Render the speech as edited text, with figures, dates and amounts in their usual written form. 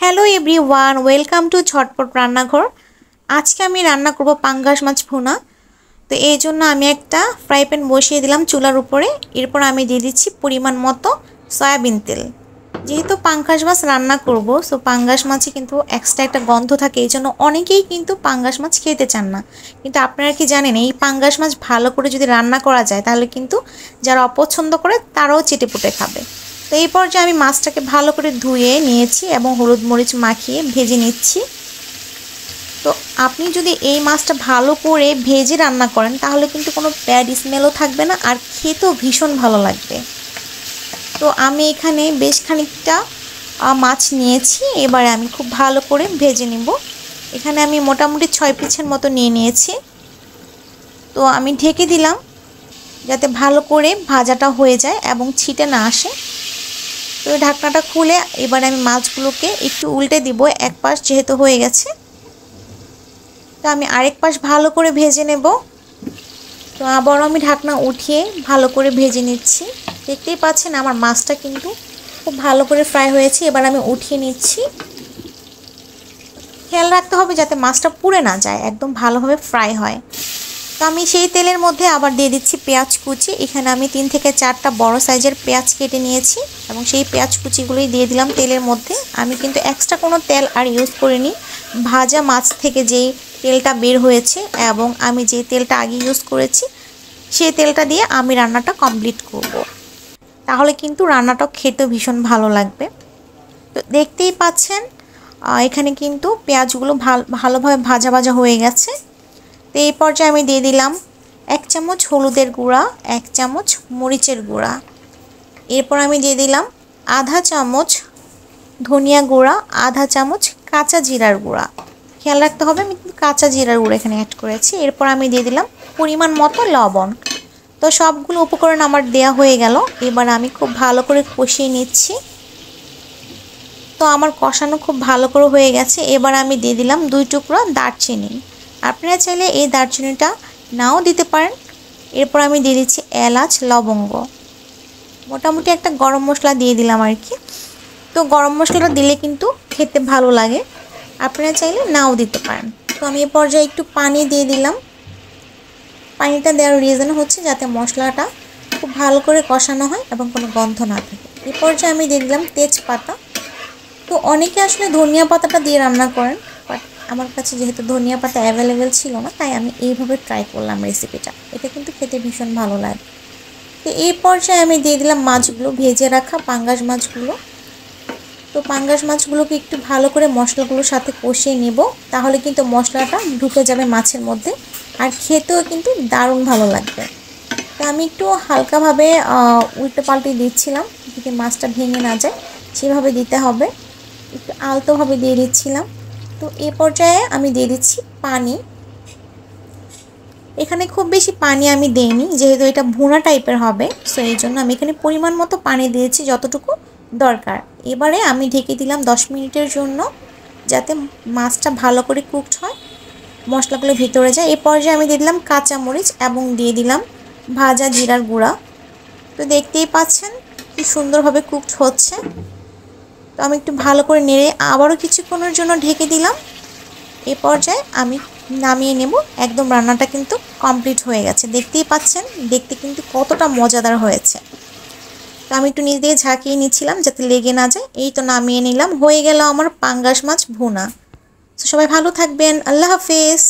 Hello everyone, welcome to ঝটপট রান্নাঘর। আজকে আমি রান্না করব পাঙ্গাস মাছ ভুনা। তো এই জন্য আমি একটা ফ্রাই প্যান বসিয়ে দিলাম চুলার উপরে। এরপর আমি দিয়ে দিচ্ছি পরিমাণ মতো সয়াবিন তেল। যেহেতু পাঙ্গাস মাছ রান্না করব, সো পাঙ্গাস মাছে কিন্তু এক্সট্রা একটা গন্ধ থাকে, এই জন্য অনেকেই কিন্তু পাঙ্গাস মাছ খেতে চান না। কিন্তু আপনারা কি জানেন, এই পাঙ্গাস মাছ ভালো করে যদি রান্না করা যায় তাহলে কিন্তু যারা অপছন্দ করে তারাও চেটেপুটে খাবে। তো এই পর্যায়ে আমি মাছটাকে ভালো করে ধুয়ে নিয়েছি এবং হলুদ মরিচ মাখিয়ে ভেজে নিচ্ছি। তো আপনি যদি এই মাছটা ভালো করে ভেজে রান্না করেন তাহলে কিন্তু কোনো ব্যাড স্মেলও থাকবে না, আর খেতেও ভীষণ ভালো লাগবে। তো আমি এখানে বেশ খানিকটা মাছ নিয়েছি, এবারে আমি খুব ভালো করে ভেজে নেব। এখানে আমি মোটামুটি 6 পিসের মতো নিয়েছি। তো আমি ঢেকে দিলাম যাতে ভালো করে ভাজাটা হয়ে যায় এবং ছিটে না আসে। তো ঢাকনাটা খুলে এবার আমি মাছগুলোকে একটু উল্টে দিব, এক পাশ যেহেতু হয়ে গেছে। তো আমি আরেক পাশ ভালো করে ভেজে নেব। তো আবারও আমি ঢাকনা উঠিয়ে ভালো করে ভেজে নিচ্ছি। দেখতেই পাচ্ছেন আমার মাছটা কিন্তু খুব ভালো করে ফ্রাই হয়েছে। এবার আমি উঠিয়ে নিচ্ছি। খেয়াল রাখতে হবে যাতে মাছটা পুড়ে না যায়, একদম ভালোভাবে ফ্রাই হয়। তো আমি সেই তেলের মধ্যে আবার দিয়ে দিচ্ছি পেঁয়াজ কুচি। এখানে আমি 3 থেকে 4টা বড় সাইজের পেঁয়াজ কেটে নিয়েছি এবং সেই পেঁয়াজ কুচিগুলোই দিয়ে দিলাম তেলের মধ্যে। আমি কিন্তু এক্সট্রা কোনো তেল আর ইউজ করিনি। ভাজা মাছ থেকে যেই তেলটা বের হয়েছে এবং আমি যে তেলটা আগে ইউজ করেছি সেই তেলটা দিয়ে আমি রান্নাটা কমপ্লিট করব। তাহলে কিন্তু রান্নাটা খেতে ভীষণ ভালো লাগবে। তো দেখতেই পাচ্ছেন এখানে কিন্তু পেঁয়াজগুলো ভালোভাবে ভাজা ভাজা হয়ে গেছে। তো এই পর্যায়ে আমি দিয়ে দিলাম 1 চামচ হলুদের গুঁড়া, 1 চামচ মরিচের গুঁড়া। এরপর আমি দিয়ে দিলাম আধা চামচ ধনিয়া গুঁড়া, আধা চামচ কাঁচা জিরার গুঁড়া। খেয়াল রাখতে হবে আমি কাঁচা জিরার গুঁড়া এখানে অ্যাড করেছি। এরপর আমি দিয়ে দিলাম পরিমাণ মতো লবণ। তো সবগুলো উপকরণ আমার দেয়া হয়ে গেল। এবার আমি খুব ভালো করে কষিয়ে নিচ্ছি। তো আমার কষানো খুব ভালো করে হয়ে গেছে। এবার আমি দিয়ে দিলাম 2 টুকরা দারচিনি। আপনারা চাইলে এই দারচিনিটা নাও দিতে পারেন। এরপর আমি দিয়ে দিচ্ছি এলাচ, লবঙ্গ, মোটামুটি একটা গরম মশলা দিয়ে দিলাম আর কি। তো গরম মশলাটা দিলে কিন্তু খেতে ভালো লাগে, আপনারা চাইলে নাও দিতে পারেন। তো আমি এই পর্যায়ে একটু পানি দিয়ে দিলাম। পানিটা দেওয়ার রিজন হচ্ছে যাতে মশলাটা খুব ভালো করে কষানো হয় এবং কোনো গন্ধ না থাকে। এই পর্যায়ে আমি দিয়ে দিলাম তেজপাতা। তো অনেকে আসলে ধনিয়া পাতাটা দিয়ে রান্না করেন, বাট আমার কাছে যেহেতু ধনিয়া পাতা অ্যাভেলেবেল ছিল না তাই আমি এইভাবে ট্রাই করলাম রেসিপিটা। এটা কিন্তু খেতে ভীষণ ভালো লাগে। তো এই পর্যায়ে আমি দিয়ে দিলাম মাছগুলো, ভেজে রাখা পাঙ্গাস মাছগুলো। তো পাঙ্গাস মাছগুলোকে একটু ভালো করে মশলাগুলোর সাথে কষিয়ে নেব, তাহলে কিন্তু মশলাটা ঢুকে যাবে মাছের মধ্যে আর খেতেও কিন্তু দারুণ ভালো লাগবে। তো আমি একটু হালকাভাবে উল্টে পাল্টে দিচ্ছিলাম যাতে মাছটা ভেঙে না যায়, সেভাবে দিতে হবে। একটু আলতোভাবে দিয়ে দিচ্ছিলাম। তো এই পর্যায়ে আমি দিয়ে দিচ্ছি পানি। এখানে খুব বেশি পানি আমি দেইনি, যেহেতু এটা ভুনা টাইপের হবে, সো এই জন্য আমি এখানে পরিমাণ মতো পানি দিয়েছি যতটুকু দরকার। এবারে আমি ঢেকে দিলাম 10 মিনিটের জন্য, যাতে মাছটা ভালো করে কুকড হয়, মশলাগুলো ভিতরে যায়। এই পর্যায়ে আমি দিয়ে দিলাম কাঁচামরিচ এবং দিয়ে দিলাম ভাজা জিরার গুঁড়া। তো দেখতেই পাচ্ছেন কি সুন্দরভাবে কুকড হচ্ছে। তো আমি একটু ভালো করে নেড়ে আবারও কিছুক্ষণের জন্য ঢেকে দিলাম। এই পর্যায়ে আমি নামিয়ে নেব। একদম রান্নাটা কিন্তু কমপ্লিট হয়ে গেছে। দেখতেই পাচ্ছেন দেখতে কিন্তু কতটা মজাদার হয়েছে। তো আমি একটু নিচ দিয়ে ঝাঁকিয়ে নিচ্ছিলাম যাতে লেগে না যায়। এই তো নামিয়ে নিলাম, হয়ে গেল আমার পাঙ্গাস মাছ ভুনা। তো সবাই ভালো থাকবেন, আল্লাহ হাফেজ।